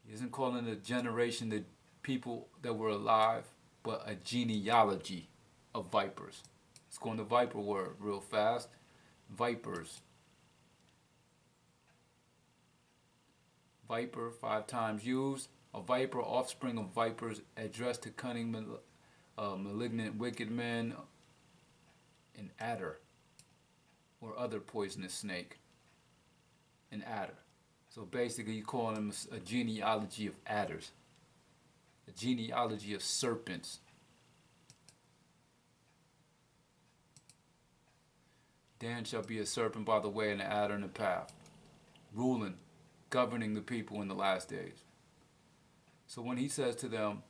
He isn't calling a generation the people that were alive, but a genealogy of vipers. Let's go on the viper word real fast. Vipers. Viper, 5 times used. A viper, offspring of vipers, addressed to cunning, malignant, wicked men. An adder, or other poisonous snake. An adder. So basically, you call them a genealogy of adders, a genealogy of serpents. Dan shall be a serpent by the way and an adder in the path, ruling, governing the people in the last days. So when he says to them,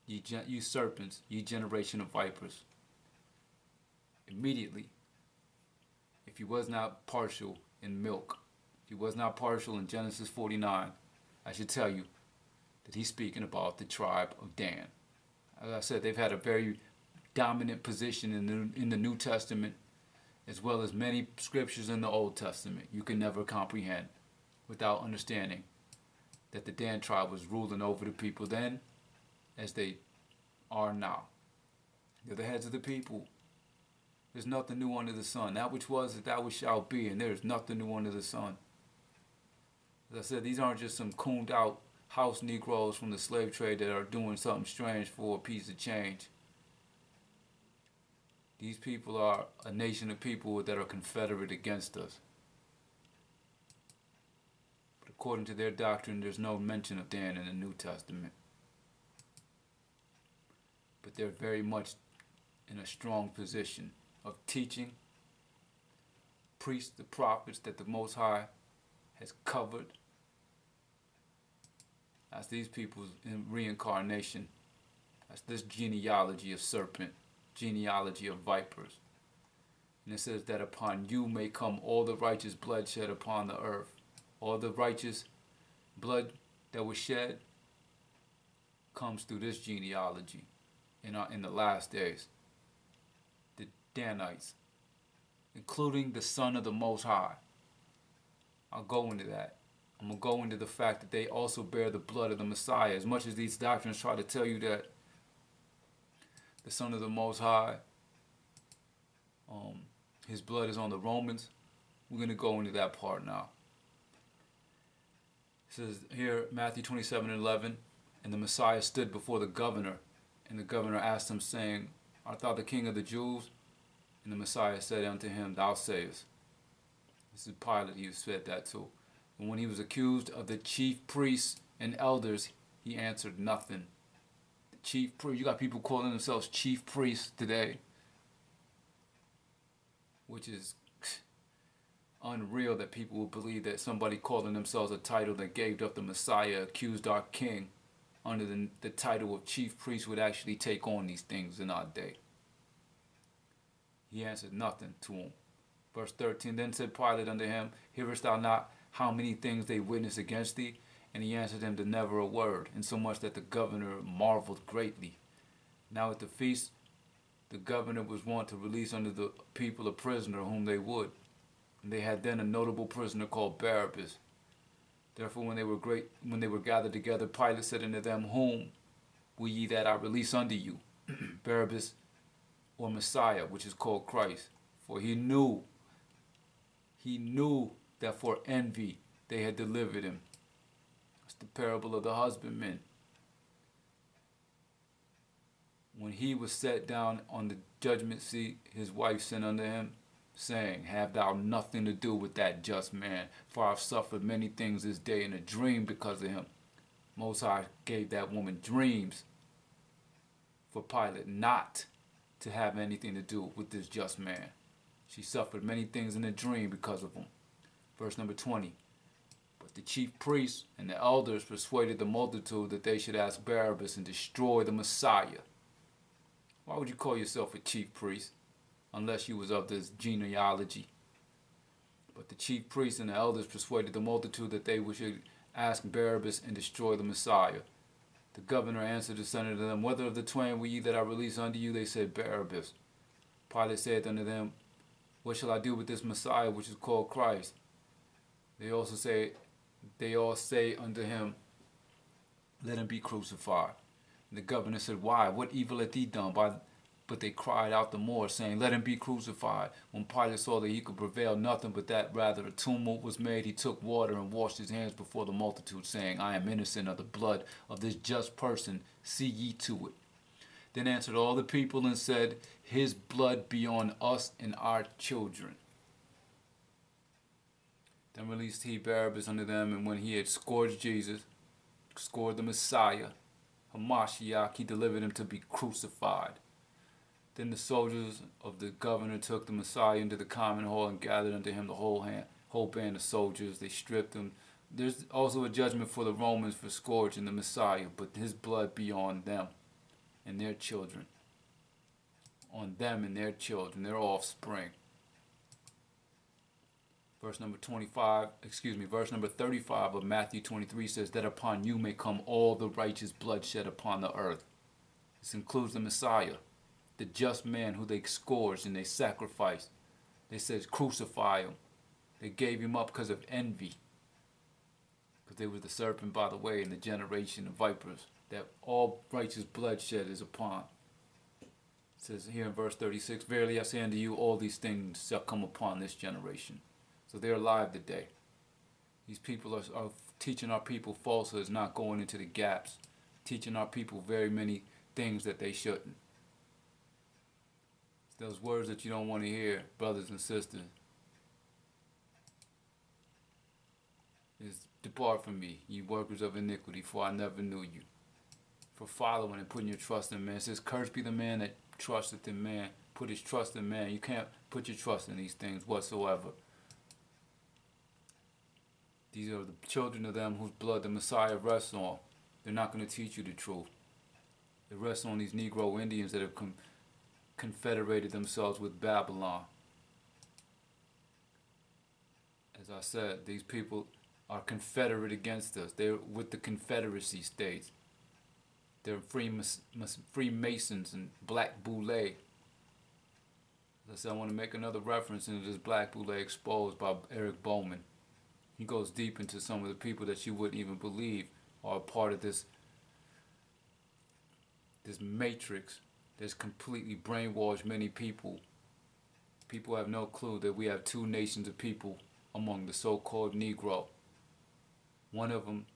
ye serpents, ye generation of vipers, immediately, if he was not partial in milk, if he was not partial in Genesis 49, I should tell you that he's speaking about the tribe of Dan. As I said, they've had a very dominant position in the New Testament, as well as many scriptures in the Old Testament. You can never comprehend without understanding that the Dan tribe was ruling over the people then as they are now. They're the heads of the people. There's nothing new under the sun. That which was is that which shall be, and there is nothing new under the sun. As I said, these aren't just some cooned out house Negroes from the slave trade that are doing something strange for a piece of change. These people are a nation of people that are confederate against us. But according to their doctrine, there's no mention of Dan in the New Testament. But they're very much in a strong position of teaching, priests, the prophets that the Most High has covered as these people's reincarnation, as this genealogy of serpent, genealogy of vipers. And it says that upon you may come all the righteous blood shed upon the earth. All the righteous blood that was shed comes through this genealogy in the last days. The Danites, including the Son of the Most High. I'll go into that. I'm going to go into the fact that they also bear the blood of the Messiah. As much as these doctrines try to tell you that the Son of the Most High, his blood is on the Romans, we're going to go into that part now. It says here, Matthew 27:11, and the Messiah stood before the governor, and the governor asked him, saying, art thou the king of the Jews? And the Messiah said unto him, thou sayest. This is Pilate he said that to. And when he was accused of the chief priests and elders, he answered nothing. The chief priest, you got people calling themselves chief priests today, which is unreal that people will believe that somebody calling themselves a title that gave up the Messiah, accused our king under the title of chief priest, would actually take on these things in our day. He answered nothing to him. Verse 13, then said Pilate unto him, hearest thou not how many things they witness against thee? And he answered him to never a word, insomuch that the governor marveled greatly. Now at the feast, the governor was wont to release unto the people a prisoner whom they would. And they had then a notable prisoner called Barabbas. Therefore when they were gathered together, Pilate said unto them, whom will ye that I release unto you? Barabbas or Messiah, which is called Christ? For he knew that for envy they had delivered him. It's the parable of the husbandman. When he was set down on the judgment seat, his wife sent unto him, saying, have thou nothing to do with that just man, for I have suffered many things this day in a dream because of him. Most High gave that woman dreams for Pilate not to have anything to do with this just man. She suffered many things in a dream because of him. Verse number 20. But the chief priests and the elders persuaded the multitude that they should ask Barabbas and destroy the Messiah. Why would you call yourself a chief priest unless you was of this genealogy? But the chief priests and the elders persuaded the multitude that they should ask Barabbas and destroy the Messiah. The governor answered and said unto them, whether of the twain will ye that I release unto you? They said, Barabbas. Pilate said unto them, what shall I do with this Messiah which is called Christ? They also say, they all say unto him, let him be crucified. And the governor said, why? What evil hath he done? But they cried out the more, saying, let him be crucified. When Pilate saw that he could prevail nothing, but that rather a tumult was made, he took water and washed his hands before the multitude, saying, I am innocent of the blood of this just person. See ye to it. Then answered all the people and said, his blood be on us and our children. Then released he Barabbas unto them, and when he had scourged Jesus, scourged the Messiah, Hamashiach, he delivered him to be crucified. Then the soldiers of the governor took the Messiah into the common hall and gathered unto him the whole band of soldiers. They stripped him. There's also a judgment for the Romans for scourging the Messiah, but his blood be on them and their children. On them and their children, their offspring. Verse number 35 of Matthew 23 says, that upon you may come all the righteous blood shed upon the earth. This includes the Messiah, the just man who they scourged and they sacrificed. They said, crucify him. They gave him up because of envy. Because they were the serpent by the way in the generation of vipers that all righteous bloodshed is upon. It says here in verse 36, verily I say unto you, all these things shall come upon this generation. So they're alive today. These people are teaching our people falsehoods, not going into the gaps, teaching our people very many things that they shouldn't. It's those words that you don't want to hear, brothers and sisters. Is depart from me, ye workers of iniquity, for I never knew you. For following and putting your trust in man. It says, cursed be the man that trusteth in man, put his trust in man. You can't put your trust in these things whatsoever. These are the children of them whose blood the Messiah rests on. They're not going to teach you the truth. It rests on these Negro Indians that have confederated themselves with Babylon. As I said, these people are confederate against us. They're with the Confederacy states. They're Freemasons and Black Boule. As I said, I want to make another reference into this Black Boule Exposed by Eric Bowman. He goes deep into some of the people that you wouldn't even believe are a part of this matrix that's completely brainwashed many people. People have no clue that we have two nations of people among the so-called Negro. One of them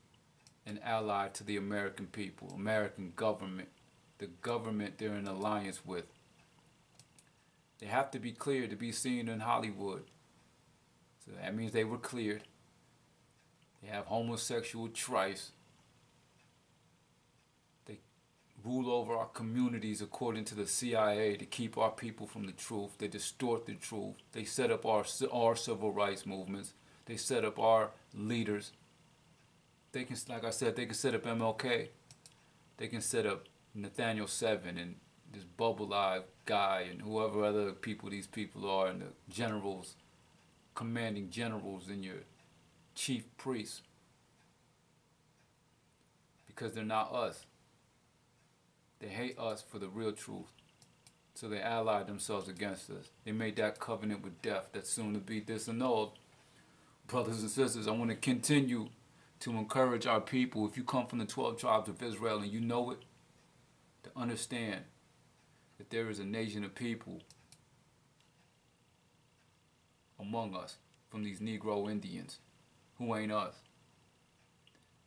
an ally to the American people, American government, the government they're in alliance with. They have to be cleared to be seen in Hollywood. So that means they were cleared. They have homosexual trice. They rule over our communities according to the CIA to keep our people from the truth. They distort the truth. They set up our civil rights movements. They set up our leaders. They can, like I said, they can set up MLK. They can set up Nathaniel Seven and this bubble-eyed guy and whoever other people these people are, and the generals, commanding generals and your chief priests. Because they're not us. They hate us for the real truth. So they allied themselves against us. They made that covenant with death that's soon to be disannulled. Brothers and sisters, I want to continue to encourage our people, if you come from the 12 tribes of Israel and you know it, to understand that there is a nation of people among us from these Negro Indians who ain't us.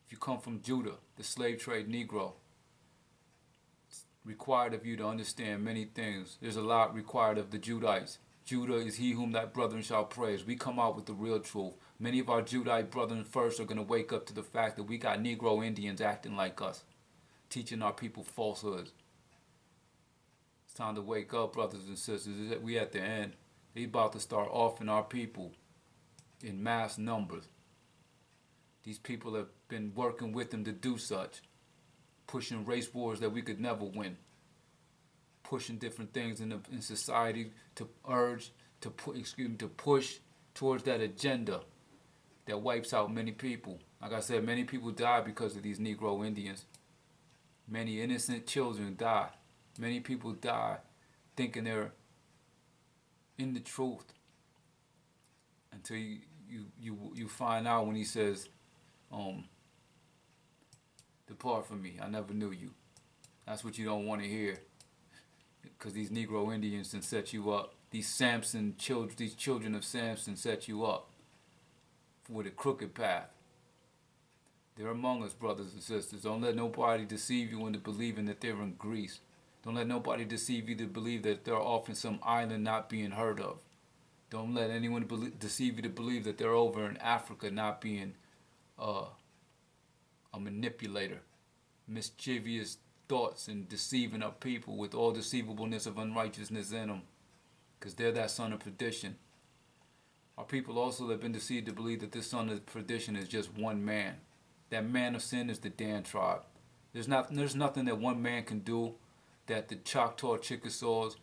If you come from Judah, the slave trade Negro, it's required of you to understand many things. There's a lot required of the Judites. Judah is he whom thy brethren shall praise. We come out with the real truth. Many of our Judite brethren first are going to wake up to the fact that we got Negro Indians acting like us, teaching our people falsehoods. It's time to wake up, brothers and sisters. We at the end. They about to start offing our people in mass numbers. These people have been working with them to do such, pushing race wars that we could never win, pushing different things in society to push towards that agenda that wipes out many people. Like I said, many people die because of these Negro Indians. Many innocent children die. Many people die thinking they're in the truth, until you find out when he says, um, depart from me, I never knew you. That's what you don't want to hear, because these Negro Indians can set you up. These children of Samson set you up with a crooked path. They're among us, brothers and sisters. Don't let nobody deceive you into believing that they're in Greece. Don't let nobody deceive you to believe that they're off in some island not being heard of. Don't let anyone deceive you to believe that they're over in Africa not being a manipulator. Mischievous thoughts and deceiving our people with all deceivableness of unrighteousness in them, because they're that son of perdition. Our people also have been deceived to believe that this son of perdition is just one man. That man of sin is the Dan tribe. There's nothing that one man can do that the Choctaw Chickasaws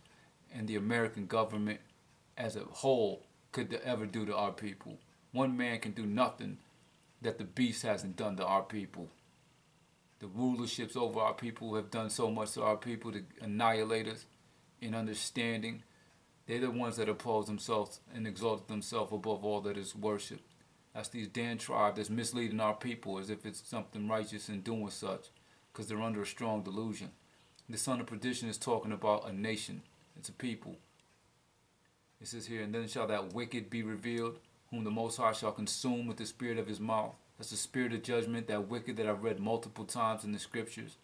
and the American government as a whole could ever do to our people. One man can do nothing that the beast hasn't done to our people. The rulerships over our people have done so much to our people to annihilate us in understanding. They're the ones that oppose themselves and exalt themselves above all that is worshipped. That's these Dan tribe that's misleading our people as if it's something righteous in doing such, because they're under a strong delusion. The son of perdition is talking about a nation. It's a people. It says here, and then shall that wicked be revealed, whom the Most High shall consume with the spirit of his mouth. That's the spirit of judgment, that wicked that I've read multiple times in the scriptures.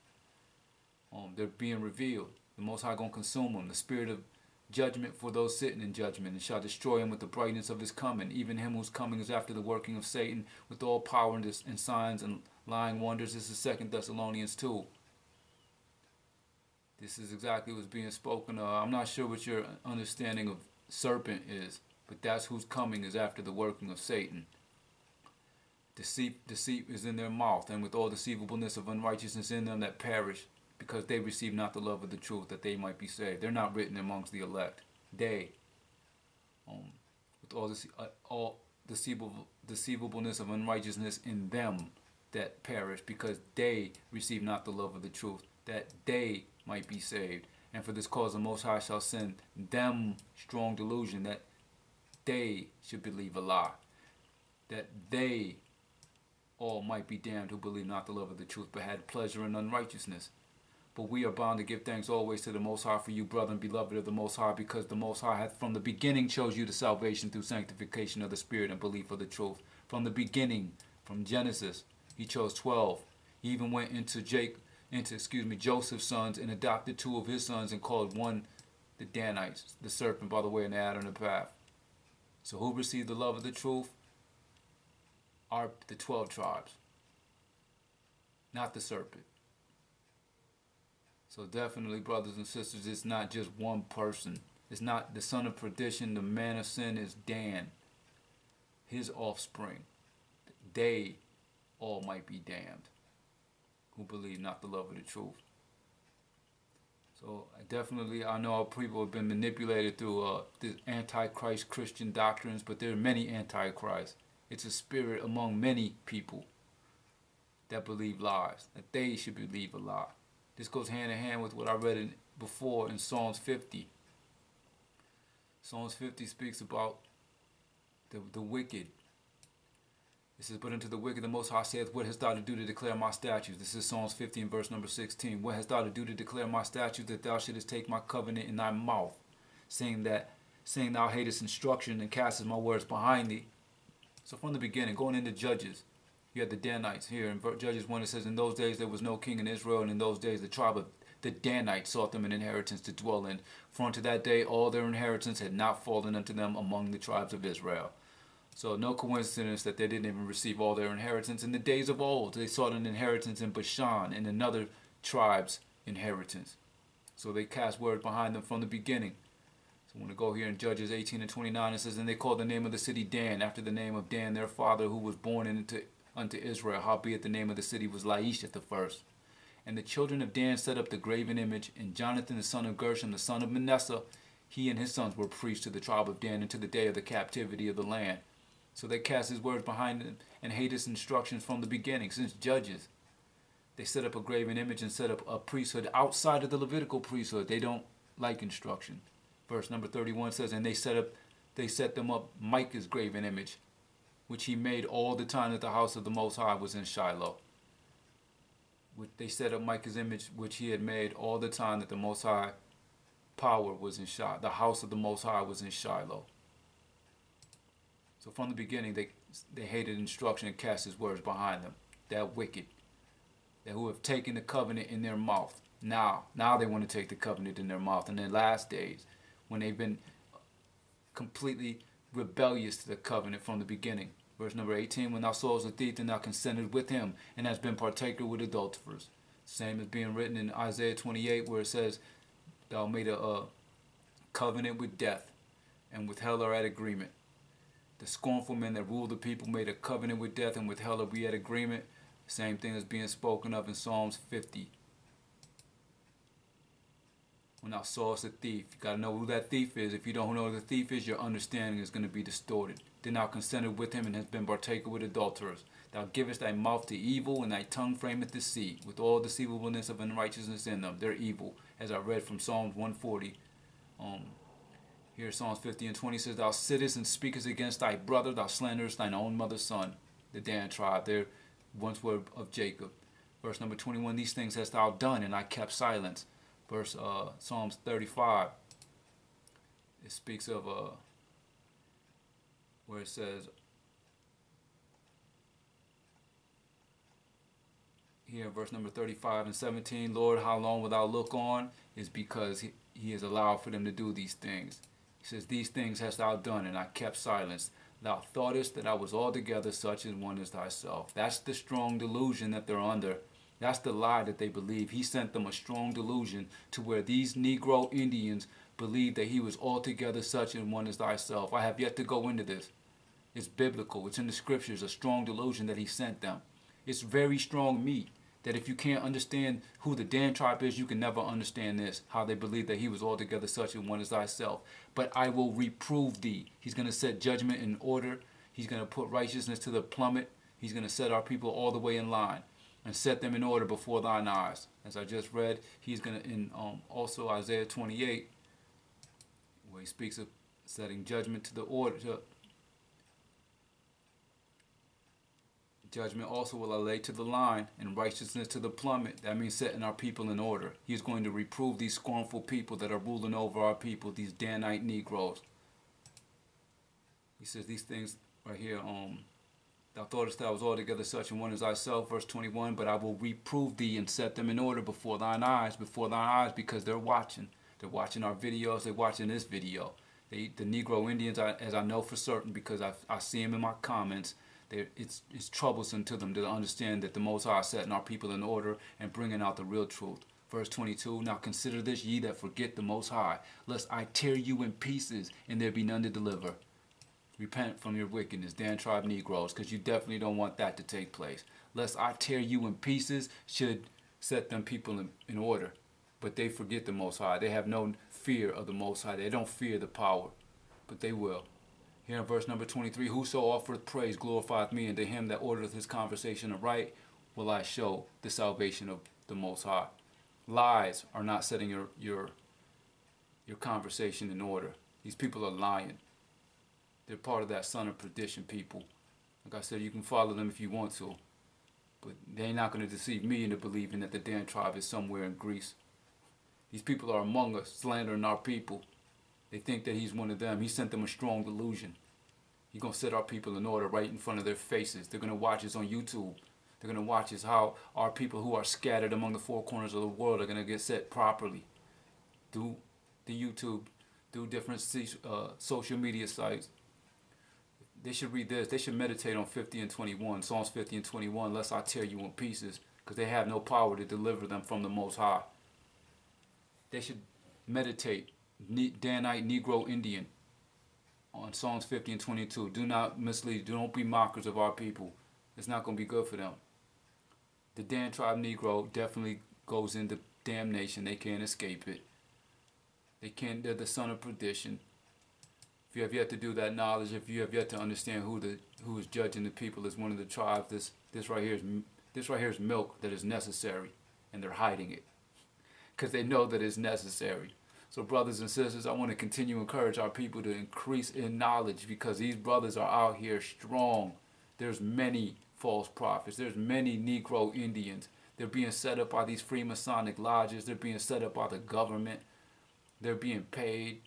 They're being revealed. The Most High going to consume them. The spirit of judgment for those sitting in judgment, and shall destroy him with the brightness of his coming. Even him whose coming is after the working of Satan, with all power and signs and lying wonders. This is 2 Thessalonians 2. This is exactly what's being spoken of. I'm not sure what your understanding of serpent is, but that's whose coming is after the working of Satan. Deceit is in their mouth, and with all deceivableness of unrighteousness in them that perish, because they receive not the love of the truth, that they might be saved. They're not written amongst the elect. They, with all deceivableness of unrighteousness in them that perish, because they receive not the love of the truth, that they might be saved. And for this cause the Most High shall send them strong delusion, that they should believe a lie, that they all might be damned who believe not the love of the truth, but had pleasure in unrighteousness. But we are bound to give thanks always to the Most High for you, brother and beloved of the Most High, because the Most High hath from the beginning chose you to salvation through sanctification of the Spirit and belief of the truth. From the beginning, from Genesis, he chose 12. He even went into Joseph's sons and adopted 2 of his sons and called one the Danites, the serpent by the way, and the adder in the path. So who received the love of the truth? Are the 12 tribes, not the serpent. So definitely, brothers and sisters, it's not just one person. It's not the son of perdition. The man of sin is Dan, his offspring. They all might be damned who believe not the love of the truth. So I know our people have been manipulated through the antichrist Christian doctrines, but there are many antichrists. It's a spirit among many people that believe lies, that they should believe a lie. This goes hand in hand with what I read before in Psalms 50. Psalms 50 speaks about the wicked. It says, but unto the wicked the Most High saith, what hast thou to do to declare my statutes? This is Psalms 50 and verse number 16. What hast thou to do to declare my statutes, that thou shouldest take my covenant in thy mouth, saying thou hatest instruction and castest my words behind thee. So from the beginning, going into Judges, you had the Danites here. In Judges 1 it says, in those days there was no king in Israel, and in those days the tribe of the Danites sought them an inheritance to dwell in. For unto that day all their inheritance had not fallen unto them among the tribes of Israel. So no coincidence that they didn't even receive all their inheritance. In the days of old, they sought an inheritance in Bashan and another tribe's inheritance. So they cast word behind them from the beginning. So when we go here in Judges 18 and 29, it says, and they called the name of the city Dan, after the name of Dan their father, who was born unto Israel. Howbeit the name of the city was Laish at the first. And the children of Dan set up the graven image, and Jonathan the son of Gershom, the son of Manasseh, he and his sons were priests to the tribe of Dan until the day of the captivity of the land. So they cast his words behind them and hate his instructions from the beginning, since Judges. They set up a graven image and set up a priesthood outside of the Levitical priesthood. They don't like instruction. Verse number 31 says, and they set them up Micah's graven image, which he made all the time that the house of the Most High was in Shiloh. They set up Micah's image, which he had made all the time that the Most High power was in Shiloh. The house of the Most High was in Shiloh. So from the beginning, they hated instruction and cast his words behind them. That wicked, that who have taken the covenant in their mouth. Now they want to take the covenant in their mouth in their last days, when they've been completely rebellious to the covenant from the beginning. Verse number 18, when thou sawest a thief, then thou consented with him, and hast been partaker with adulterers. Same as being written in Isaiah 28, where it says, thou made a covenant with death, and with hell are at agreement. The scornful men that rule the people made a covenant with death, and with hell are we at agreement. Same thing is being spoken of in Psalms 50. When thou sawest a thief, you got to know who that thief is. If you don't know who the thief is, your understanding is going to be distorted. Then thou consented with him, and hast been partaker with adulterers. Thou givest thy mouth to evil, and thy tongue frameth deceit, with all deceivableness of unrighteousness in them. They're evil, as I read from Psalms 140. Here Psalms 50 and 20 says, thou sittest and speakest against thy brother, thou slanderest thine own mother's son. The Dan tribe, they once were of Jacob. Verse number 21, these things hast thou done, and I kept silence. Verse Psalms 35, it speaks of where it says here, verse number 35 and 17, Lord, how long wilt thou look on? Is because he has allowed for them to do these things. He says, these things hast thou done, and I kept silence. Thou thoughtest that I was altogether such an one as thyself. That's the strong delusion that they're under. That's the lie that they believe. He sent them a strong delusion to where these Negro Indians believe that he was altogether such an one as thyself. I have yet to go into this. It's biblical. It's in the scriptures, a strong delusion that he sent them. It's very strong meat that if you can't understand who the Dan tribe is, you can never understand this, how they believe that he was altogether such an one as thyself. But I will reprove thee. He's going to set judgment in order. He's going to put righteousness to the plummet. He's going to set our people all the way in line and set them in order before thine eyes. As I just read, he's going to, in also Isaiah 28, where he speaks of setting judgment to the order. Judgment also will I lay to the line, and righteousness to the plummet. That means setting our people in order. He's going to reprove these scornful people that are ruling over our people, these Danite Negroes. He says these things right here, thou thoughtest thou was altogether such an one as thyself, verse 21, but I will reprove thee and set them in order before thine eyes, because they're watching. They're watching our videos, they're watching this video. The Negro Indians, as I know for certain, because I see them in my comments, it's troublesome to them to understand that the Most High is setting our people in order and bringing out the real truth. Verse 22, now consider this, ye that forget the Most High, lest I tear you in pieces, and there be none to deliver. Repent from your wickedness, Dan tribe Negroes, because you definitely don't want that to take place. Lest I tear you in pieces should set them people in order. But they forget the Most High. They have no fear of the Most High. They don't fear the power, but they will. Here in verse number 23, whoso offereth praise glorifieth me, and to him that ordereth his conversation aright will I show the salvation of the Most High. Lies are not setting your conversation in order. These people are lying. They're part of that son of perdition people. Like I said, you can follow them if you want to, but they're not going to deceive me into believing that the Dan tribe is somewhere in Greece. These people are among us, slandering our people. They think that he's one of them. He sent them a strong delusion. He's going to set our people in order right in front of their faces. They're going to watch us on YouTube. They're going to watch us how our people who are scattered among the four corners of the world are going to get set properly. Through the YouTube, through different social media sites. They should read this. They should meditate on 50 and 21, Psalms 50 and 21, lest I tear you in pieces, because they have no power to deliver them from the Most High. They should meditate, Danite, Negro, Indian, on Psalms 50 and 22. Do not mislead. Don't be mockers of our people. It's not going to be good for them. The Dan tribe Negro definitely goes into damnation. They can't escape it. They're the son of perdition. If you have yet to do that knowledge, if you have yet to understand who is judging the people as one of the tribes, this right here is milk that is necessary, and they're hiding it because they know that it's necessary. So brothers and sisters, I want to continue to encourage our people to increase in knowledge, because these brothers are out here strong. There's many false prophets. There's many Negro Indians. They're being set up by these Freemasonic lodges. They're being set up by the government. They're being paid.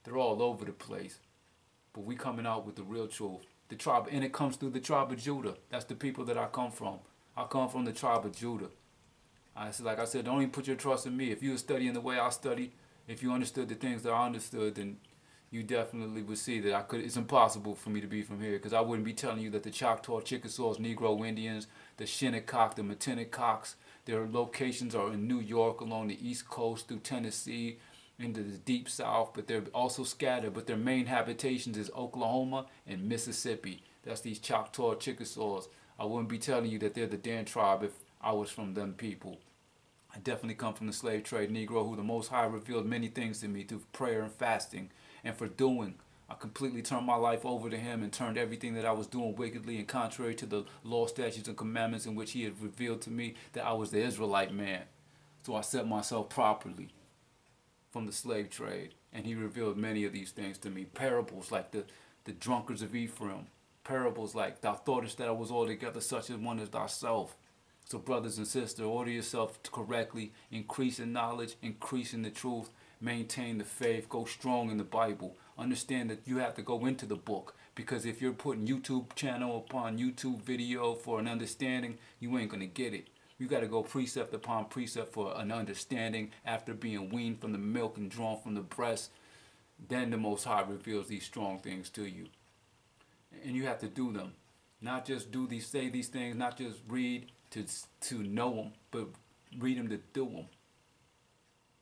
They're all over the place. But we coming out with the real truth. The tribe, and it comes through the tribe of Judah. That's the people that I come from. I come from the tribe of Judah. Like I said, don't even put your trust in me. If you were studying the way I study, if you understood the things that I understood, then you definitely would see that it's impossible for me to be from here, because I wouldn't be telling you that the Choctaw, Chickasaws, Negro Indians, the Shinnecock, the Mattinnecocks, their locations are in New York, along the East Coast, through Tennessee, into the deep South, but they're also scattered, but their main habitations is Oklahoma and Mississippi. That's these Choctaw, Chickasaws. I wouldn't be telling you that they're the Dan tribe if I was from them people. I definitely come from the slave trade Negro, who the Most High revealed many things to me through prayer and fasting. And for doing, I completely turned my life over to him and turned everything that I was doing wickedly and contrary to the law, statutes, and commandments in which he had revealed to me that I was the Israelite man. So I set myself properly from the slave trade. And he revealed many of these things to me. Parables like the drunkards of Ephraim. Parables like, thou thoughtest that I was altogether such as one as thyself. So brothers and sisters, order yourself correctly, increase in knowledge, increase in the truth, maintain the faith, go strong in the Bible. Understand that you have to go into the book, because if you're putting YouTube channel upon YouTube video for an understanding, you ain't going to get it. You got to go precept upon precept for an understanding after being weaned from the milk and drawn from the breast. Then the Most High reveals these strong things to you. And you have to do them. Not just say these things, not just read to know them, but read them to do them.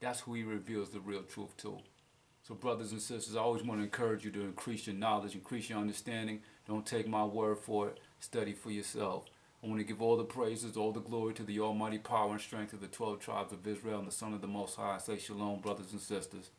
That's who he reveals the real truth to. So brothers and sisters, I always want to encourage you to increase your knowledge, increase your understanding. Don't take my word for it. Study for yourself. I want to give all the praises, all the glory to the almighty power and strength of the 12 tribes of Israel and the Son of the Most High. I say shalom, brothers and sisters.